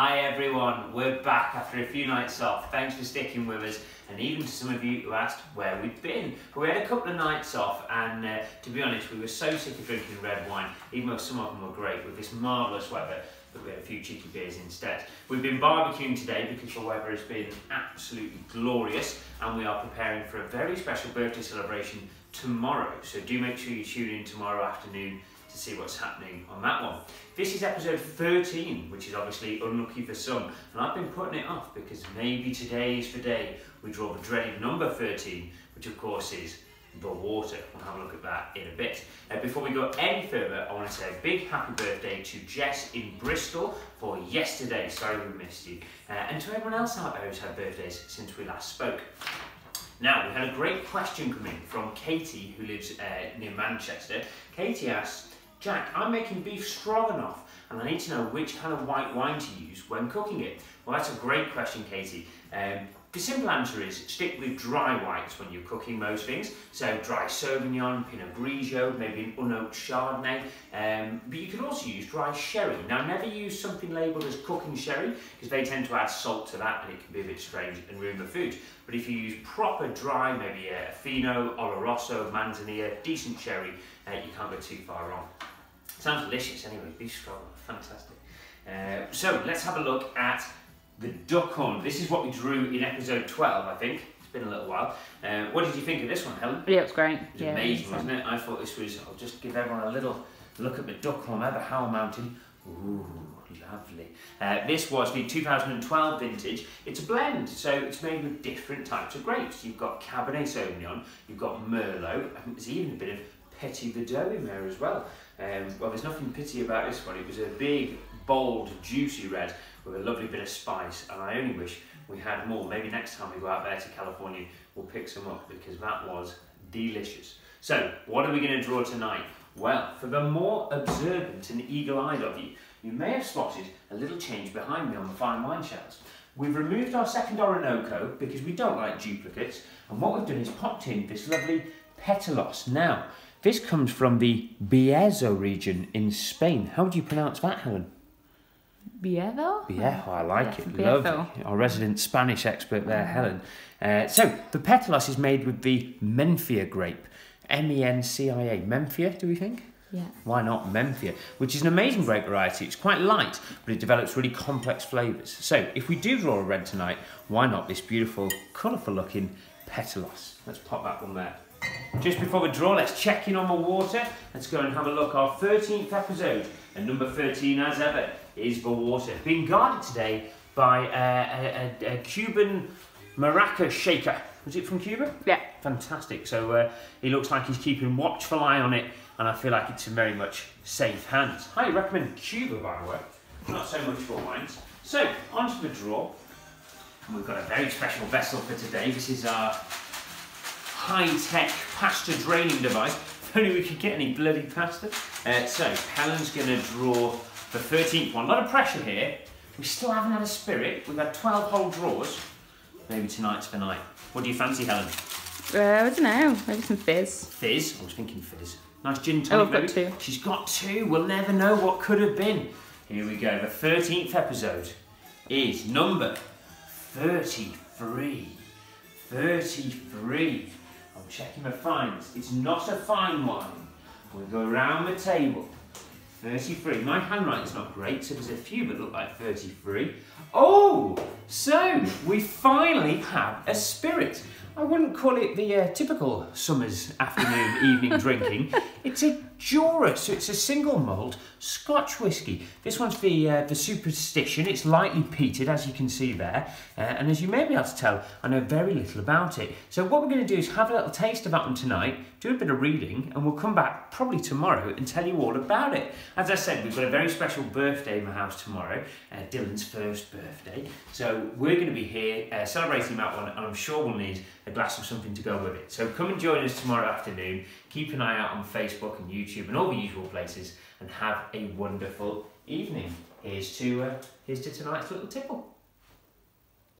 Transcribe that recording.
Hi everyone, we're back after a few nights off. Thanks for sticking with us, and even to some of you who asked where we've been. But we had a couple of nights off, and to be honest, we were so sick of drinking red wine, even though some of them were great, with this marvellous weather, that we had a few cheeky beers instead. We've been barbecuing today because the weather has been absolutely glorious, and we are preparing for a very special birthday celebration tomorrow. So do make sure you tune in tomorrow afternoon to see what's happening on that one. This is episode 13, which is obviously unlucky for some, and I've been putting it off because maybe today is the day we draw the dreaded number 13, which of course is the water. We'll have a look at that in a bit. Before we go any further, I want to say a big happy birthday to Jess in Bristol for yesterday. Sorry we missed you. And to everyone else out there who's had birthdays since we last spoke. Now, we had a great question come in from Katy, who lives near Manchester. Katy asks, Jack, I'm making beef stroganoff and I need to know which kind of white wine to use when cooking it. Well, that's a great question, Katy. The simple answer is stick with dry whites when you're cooking most things. So dry Sauvignon, Pinot Grigio, maybe an unoaked Chardonnay. But you can also use dry sherry. Now, never use something labelled as cooking sherry because they tend to add salt to that and it can be a bit strange and ruin the food. But if you use proper dry, maybe a Fino, Oloroso, Manzanilla, decent sherry, you can't go too far wrong. Sounds delicious anyway, beef stroganoff, fantastic. So let's have a look at the Duckhorn. This is what we drew in episode 12, I think. It's been a little while. What did you think of this one, Helen? Yeah, it was great. It was amazing, wasn't it? I thought this was, I'll just give everyone a little look at the Duckhorn there, the Howell Mountain. Ooh, lovely. This was the 2012 vintage. It's a blend, so it's made with different types of grapes. You've got Cabernet Sauvignon, you've got Merlot, I think there's even a bit of Petit Verdot in there as well. Well, there's nothing pity about this one. It was a big, bold, juicy red with a lovely bit of spice, and I only wish we had more. Maybe next time we go out there to California, we'll pick some up because that was delicious. So, what are we going to draw tonight? Well, for the more observant and eagle-eyed of you, you may have spotted a little change behind me on the fine wine shelves. We've removed our second Orinoco because we don't like duplicates, and what we've done is popped in this lovely Pétalos. Now, this comes from the Bierzo region in Spain. How would you pronounce that, Helen? Bierzo? Bierzo, I like it. Bierzo. Lovely. Our resident Spanish expert there, Helen. So, the Pétalos is made with the Menfia grape. M-E-N-C-I-A. Menfia, do we think? Yeah. Why not Menfia? Which is an amazing grape variety. It's quite light, but it develops really complex flavours. So, if we do draw a red tonight, why not this beautiful, colourful looking Pétalos? Let's pop that one there. Just before we draw, let's check in on the water. Let's go and have a look. Our 13th episode, and number 13 as ever, is the water. Being guarded today by a Cuban maraca shaker. Was it from Cuba? Yeah. Fantastic. So he looks like he's keeping watchful eye on it, and I feel like it's in very much safe hands. Highly recommend Cuba, by the way. Not so much for wines. So, onto the draw. And we've got a very special vessel for today. This is our high-tech pasta draining device. If only we could get any bloody pasta. So, Helen's going to draw the 13th one. A lot of pressure here. We still haven't had a spirit. We've had 12 whole draws. Maybe tonight's the night. What do you fancy, Helen? I don't know. Maybe some fizz. Fizz? I was thinking fizz. Nice gin tonic, I've got two. She's got two. We'll never know what could have been. Here we go. The 13th episode is number 33. 33. I'm checking the fines. It's not a fine wine. We'll go around the table. 33. My handwriting's not great, so there's a few that look like 33. Oh! So, we finally have a spirit. I wouldn't call it the typical summer's afternoon, evening drinking. It's a Jura, so it's a single malt Scotch whisky. This one's the Superstition. It's lightly peated, as you can see there. And as you may be able to tell, I know very little about it. So what we're going to do is have a little taste of that one tonight, do a bit of reading, and we'll come back probably tomorrow and tell you all about it. As I said, we've got a very special birthday in the house tomorrow, Dylan's first birthday. So we're going to be here celebrating that one, and I'm sure we'll need a glass of something to go with it. So come and join us tomorrow afternoon. Keep an eye out on Facebook and YouTube and all the usual places, and have a wonderful evening. Here's to tonight's little tipple.